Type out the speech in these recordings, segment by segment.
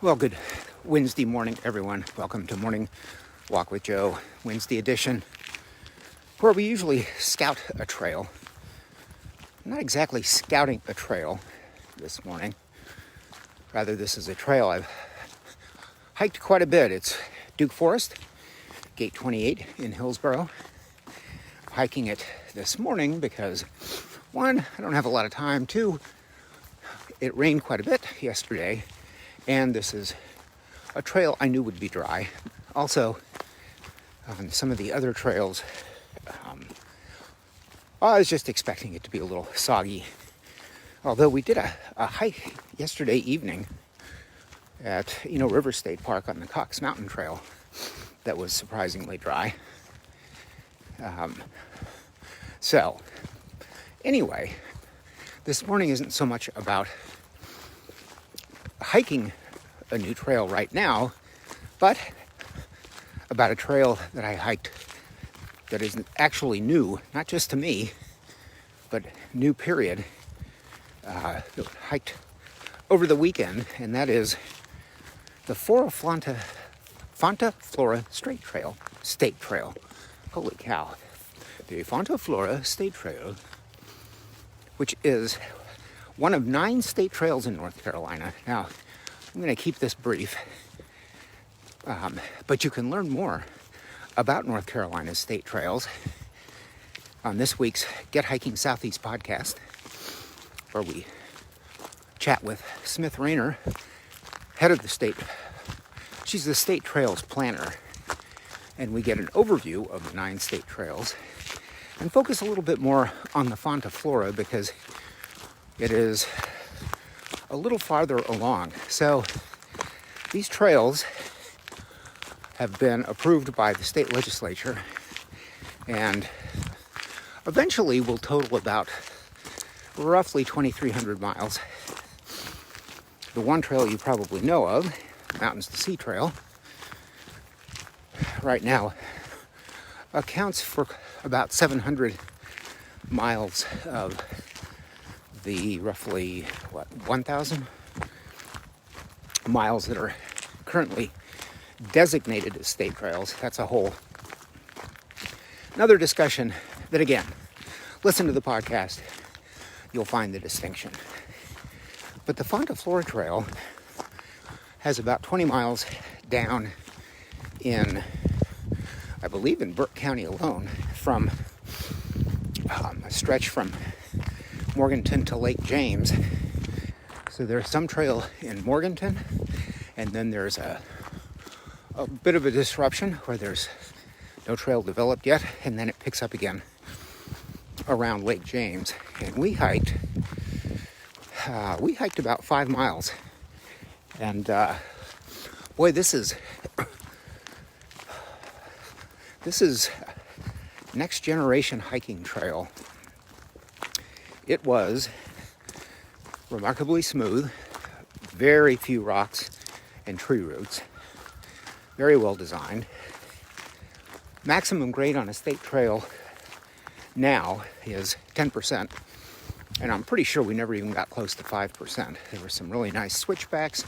Well, good Wednesday morning, everyone. Welcome to Morning Walk with Joe, Wednesday edition, where we usually scout a trail. I'm not exactly scouting a trail this morning. Rather, this is a trail I've hiked quite a bit. It's Duke Forest, Gate 28 in Hillsboro. I'm hiking it this morning because, one, I don't have a lot of time. Two, it rained quite a bit yesterday. And this is a trail I knew would be dry. Also, on some of the other trails, I was just expecting it to be a little soggy. Although we did a hike yesterday evening at River State Park on the Cox Mountain Trail that was surprisingly dry. So, anyway, this morning isn't so much about hiking a new trail right now, but about a trail that I hiked that is actually new, not just to me, but new period, hiked over the weekend, and that is the Fonta, Flora State Trail. Holy cow. The Fonta Flora State Trail, which is one of 9 state trails in North Carolina. Now, I'm going to keep this brief, but you can learn more about North Carolina's state trails on this week's Get Hiking Southeast podcast, where we chat with Smith Rayner, head of the state. She's the state trails planner, and we get an overview of the 9 state trails and focus a little bit more on the Fonta Flora because it is a little farther along. So these trails have been approved by the state legislature and eventually will total about roughly 2,300 miles. The one trail you probably know of, Mountains to Sea Trail, right now accounts for about 700 miles of the roughly, 1,000 miles that are currently designated as state trails. That's a whole another discussion that, again, listen to the podcast, you'll find the distinction. But the Fonta Flora Trail has about 20 miles down in, I believe in Burke County alone, from a stretch from Morganton to Lake James. So there's some trail in Morganton, and then there's a bit of a disruption where there's no trail developed yet, and then it picks up again around Lake James. And we hiked about 5 miles, and boy, this is next generation hiking trail. It was remarkably smooth, very few rocks and tree roots, very well designed. Maximum grade on a state trail now is 10%, and I'm pretty sure we never even got close to 5%. There were some really nice switchbacks,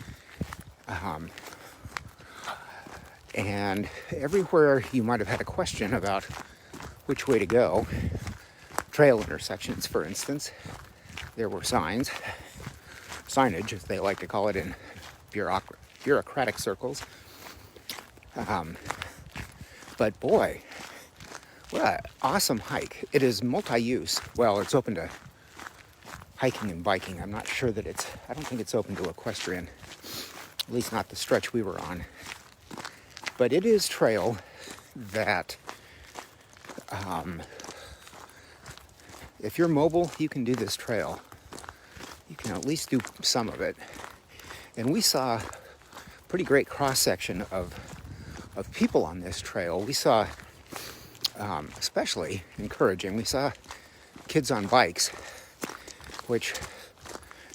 and everywhere you might have had a question about which way to go, trail intersections, for instance, there were signage, as they like to call it in bureaucratic circles. But boy, what an awesome hike. It is multi-use. Well, it's open to hiking and biking. I'm not sure that I don't think it's open to equestrian, at least not the stretch we were on. But it is trail that, if you're mobile, you can do this trail. You can at least do some of it. And we saw a pretty great cross-section of people on this trail. We saw, especially encouraging, we saw kids on bikes, which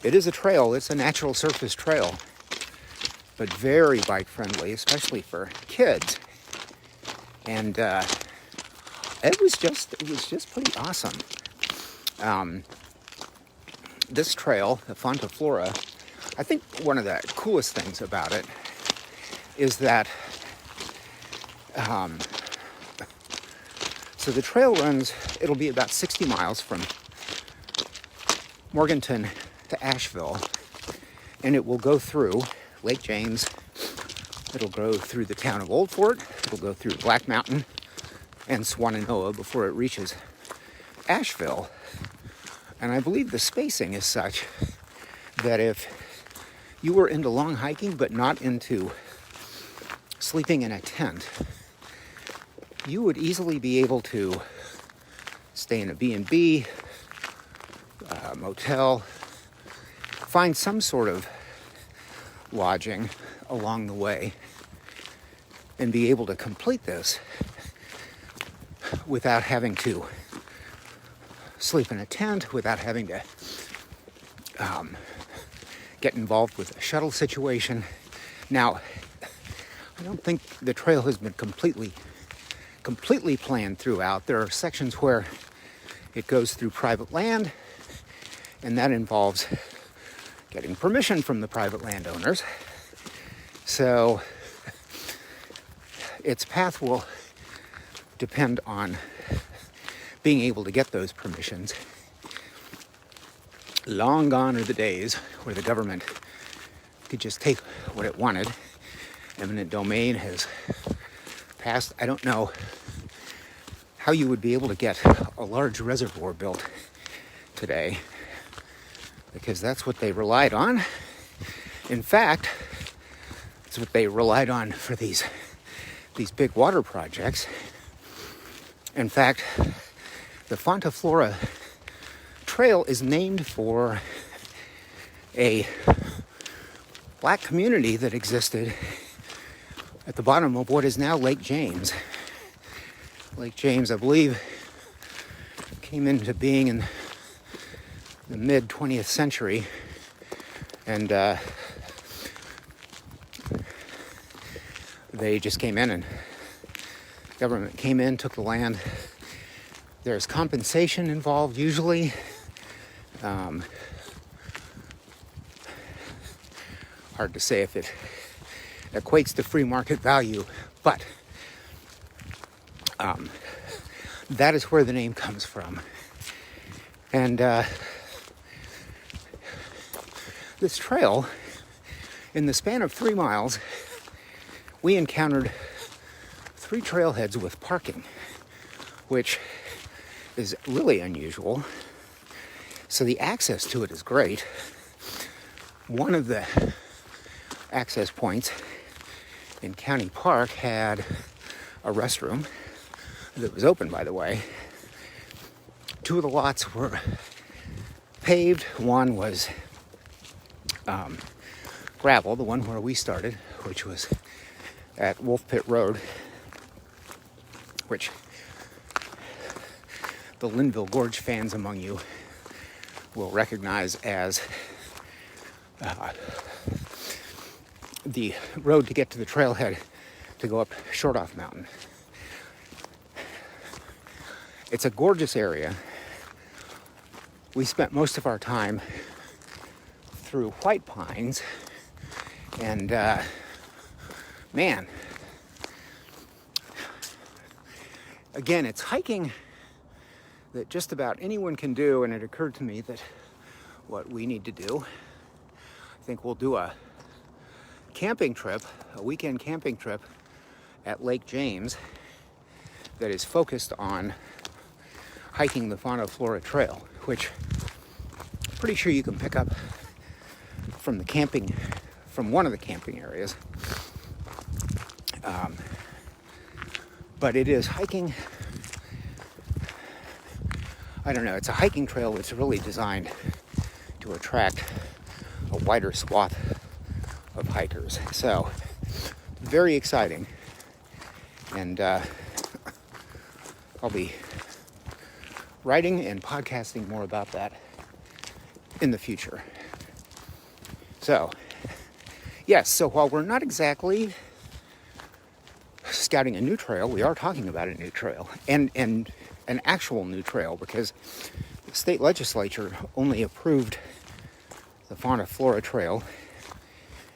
it is a trail. It's a natural surface trail, but very bike-friendly, especially for kids. And it was just pretty awesome. This trail, the Fonta Flora, I think one of the coolest things about it is that, so the trail runs, it'll be about 60 miles from Morganton to Asheville, and it will go through Lake James, it'll go through the town of Old Fort, it'll go through Black Mountain and Swannanoa before it reaches Asheville. And I believe the spacing is such that if you were into long hiking but not into sleeping in a tent, you would easily be able to stay in a B&B, motel, find some sort of lodging along the way, and be able to complete this without having to sleep in a tent, without having to get involved with a shuttle situation. Now, I don't think the trail has been completely planned throughout. There are sections where it goes through private land, and that involves getting permission from the private landowners. So its path will depend on being able to get those permissions. Long gone are the days where the government could just take what it wanted. Eminent domain has passed. I don't know how you would be able to get a large reservoir built today, because that's what they relied on. In fact, it's what they relied on for these big water projects. In fact, the Fonta Flora trail is named for a black community that existed at the bottom of what is now Lake James. Lake James, I believe, came into being in the mid-20th century, and they just came in, and government came in, took the land. There's compensation involved usually. Hard to say if it equates to free market value, but that is where the name comes from. And this trail, in the span of 3 miles, we encountered 3 trailheads with parking, which is really unusual. So the access to it is great. One of the access points in County Park had a restroom that was open, by the way. 2 of the lots were paved. One was gravel, the one where we started, which was at Wolf Pit Road, which the Linville Gorge fans among you will recognize as the road to get to the trailhead to go up Shortoff Mountain. It's a gorgeous area. We spent most of our time through white pines, and man, again, it's hiking that just about anyone can do, and it occurred to me that what we need to do, I think we'll do a camping trip, a weekend camping trip at Lake James that is focused on hiking the Fonta Flora Trail, which I'm pretty sure you can pick up from one of the camping areas. But it is hiking, I don't know, it's a hiking trail that's really designed to attract a wider swath of hikers. So, very exciting. And I'll be writing and podcasting more about that in the future. So, yes, so while we're not exactly scouting a new trail, we are talking about a new trail, and an actual new trail, because the state legislature only approved the Fonta Flora Trail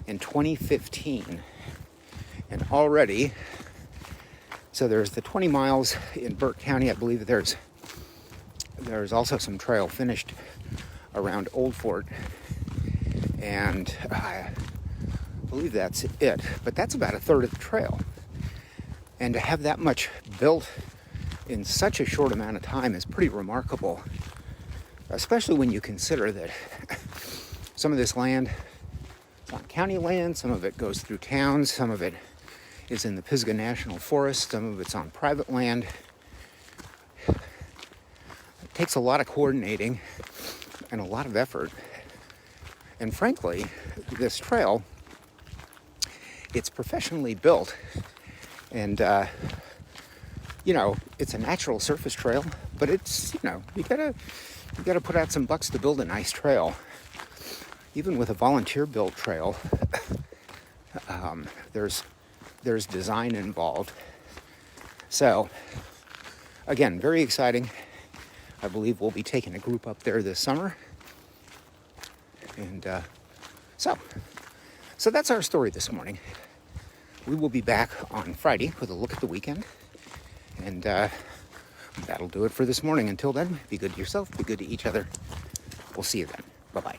in 2015. And already, so there's the 20 miles in Burke County. I believe there's also some trail finished around Old Fort. And I believe that's it. But that's about a third of the trail. And to have that much built in such a short amount of time is pretty remarkable. Especially when you consider that some of this land is on county land, some of it goes through towns, some of it is in the Pisgah National Forest, some of it's on private land. It takes a lot of coordinating and a lot of effort. And frankly, this trail, it's professionally built. And, it's a natural surface trail, but it's, you gotta put out some bucks to build a nice trail. Even with a volunteer-built trail, there's design involved. So, again, very exciting. I believe we'll be taking a group up there this summer. And so that's our story this morning. We will be back on Friday with a look at the weekend. And that'll do it for this morning. Until then, be good to yourself, be good to each other. We'll see you then. Bye-bye.